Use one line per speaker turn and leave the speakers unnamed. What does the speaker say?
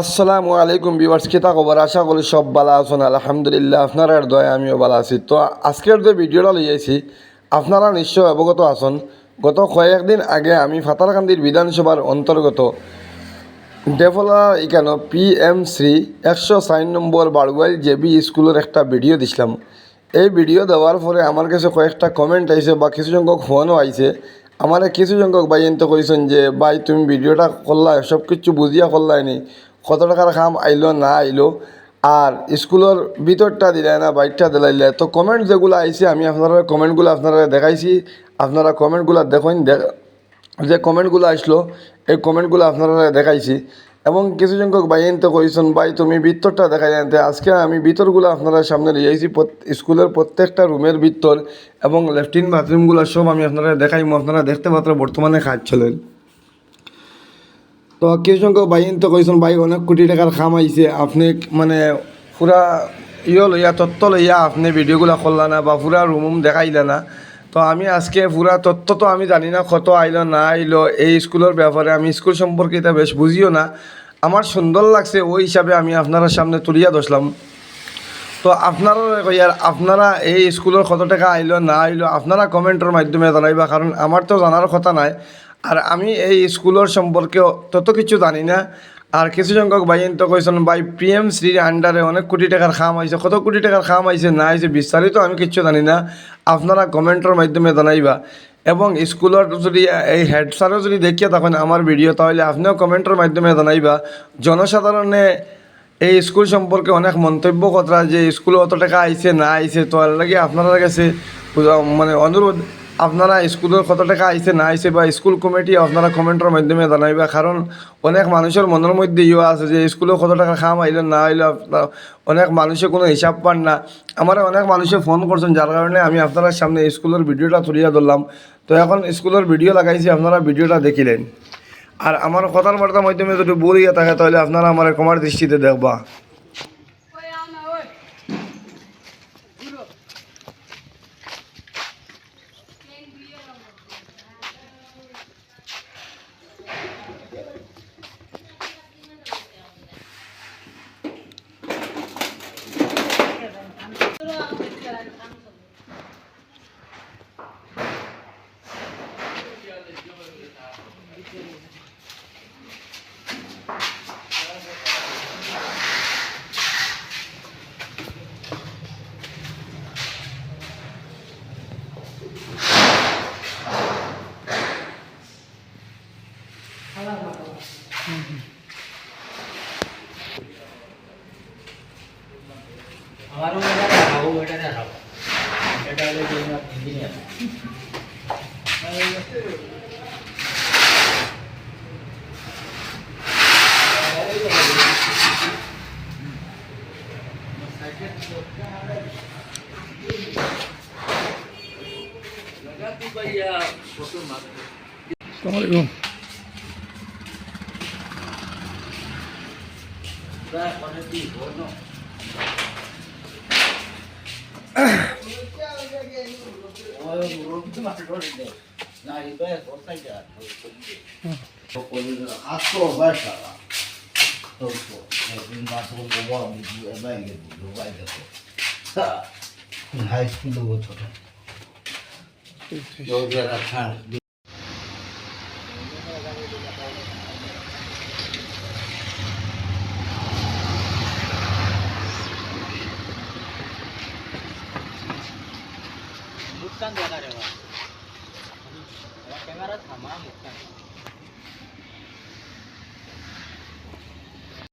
আসসালামু আলাইকুম ভিউয়ার্স, কিতা খবর? আশা করি সব ভালো আছেন। আলহামদুলিল্লাহ, আপনারা দয়া আমিও ভালো আছি। তো আজকের যে ভিডিওটা লইয়াছি আপনারা নিশ্চয় অবগত আছেন। গত কয়েকদিন আগে আমি ফাতারকান্দির বিধানসভার অন্তর্গত ডেভেলা এখানে পিএম শ্রী 104 নম্বর বারগুয়াইল জেবি স্কুলের একটা ভিডিও দিছিলাম। এই ভিডিও দেওয়ার পরে আমার কাছে কয়েকটা কমেন্ট আইছে বা কিছু সংখ্যক ফোনও আইছে। আমার কিছু সংখ্যক ভাই এনতে কইছেন যে ভাই তুমি ভিডিওটা করলা, সব কিছু বুঝিয়া করলাইনি, কত টাকার কাম আইলো না আইলো, আর স্কুলের ভিতরটা দিলাই না বাইকটা দিলাইলে। তো কমেন্ট যেগুলো আইছে আমি আপনারা কমেন্টগুলো আপনারা দেখাইছি। আপনারা কমেন্টগুলো দেখুন, যে কমেন্টগুলো আসলো এই কমেন্টগুলো আপনারা দেখাইছি। এবং কিছু সংখ্যক ভাই এনতে কইছেন ভাই তুমি ভিতরটা দেখাই আনতে। আজকে আমি ভিতরগুলো আপনারা সামনে নিয়ে আইছি, স্কুলের প্রত্যেকটা রুমের ভিতর এবং লেফটিন বাথরুমগুলো সব আমি আপনারা দেখাইমু। আপনারা দেখতে পাত্র বর্তমানে কাজ চলেন। তো কিছু সংখ্যক ভাই এনতে কইছেন ভাই অনেক কোটি টাকার খাম আইছে, আপনি মানে পুরা লইয়া তত্ত্ব লইয়া আপনি ভিডিওগুলো করলা না বা পুরা রুম দেখাইলে না। তো আমি আজকে পুরা তথ্য তো আমি জানি না কত আইলো না আইলো এই স্কুলের ব্যাপারে। আমি স্কুল সম্পর্কে এটা বেশ বুঝিও না, আমার সুন্দর লাগছে ওই হিসাবে আমি আপনারা সামনে তুলিয়া ধরলাম। তো আপনারা আপনারা এই স্কুলের কত টাকা আইলো না আইলো আপনারা কমেন্টের মাধ্যমে জানাইবা, কারণ আমার তো জানার কথা নাই। আর আমি এই স্কুলের সম্পর্কে তত কিছু জানি না। আর কিছু সংখ্যক ভাই তো কইছেন ভাই পিএম শ্রীর আন্ডারে অনেক কোটি টাকার খাম আইছে, কত কোটি টাকার খাম আইছে না আইছে বিস্তারিত আমি কিচ্ছু জানি না, আপনারা কমেন্টের মাধ্যমে জানাইবা। এবং স্কুলের যদি এই হেড স্যারও যদি দেখিয়ে থাকেন আমার ভিডিও, তাহলে আপনিও কমেন্টের মাধ্যমে জানাইবা। জনসাধারণে এই স্কুল সম্পর্কে অনেক মন্তব্য কথা যে স্কুলে অত টাকা আইছে না আইছে। তো এর লাগে আপনারা কাছে মানে অনুরোধ, আপনারা স্কুলের কত টাকা আইছে না আইছে বা স্কুল কমিটি আপনারা কমেন্টের মাধ্যমে জানাইবা। কারণ অনেক মানুষের মনের মধ্যে ইয়ে আছে যে স্কুলে কত টাকা খাম আইলে না আইলে অনেক মানুষে কোনো হিসাব পান না। আমার অনেক মানুষে ফোন করছেন, যার কারণে আমি আপনারা সামনে স্কুলের ভিডিওটা তুলিয়া ধরলাম। তো এখন স্কুলের ভিডিও লাগাইছি, আপনারা ভিডিওটা দেখিলেন। আর আমার কথার বার্তার মাধ্যমে যদি ভুল ইয়ে থাকে তাহলে আপনারা আমার ক্ষমার দৃষ্টিতে দেখবা।
আমারও এটা দেখাবো, এটা দেখাবো, এটা হলো ইঞ্জিনিয়ার।
আসসালামু
হাই স্কুল ছোট मुस्कान देणार आहे, क्यामेरा थांबा, मुस्कान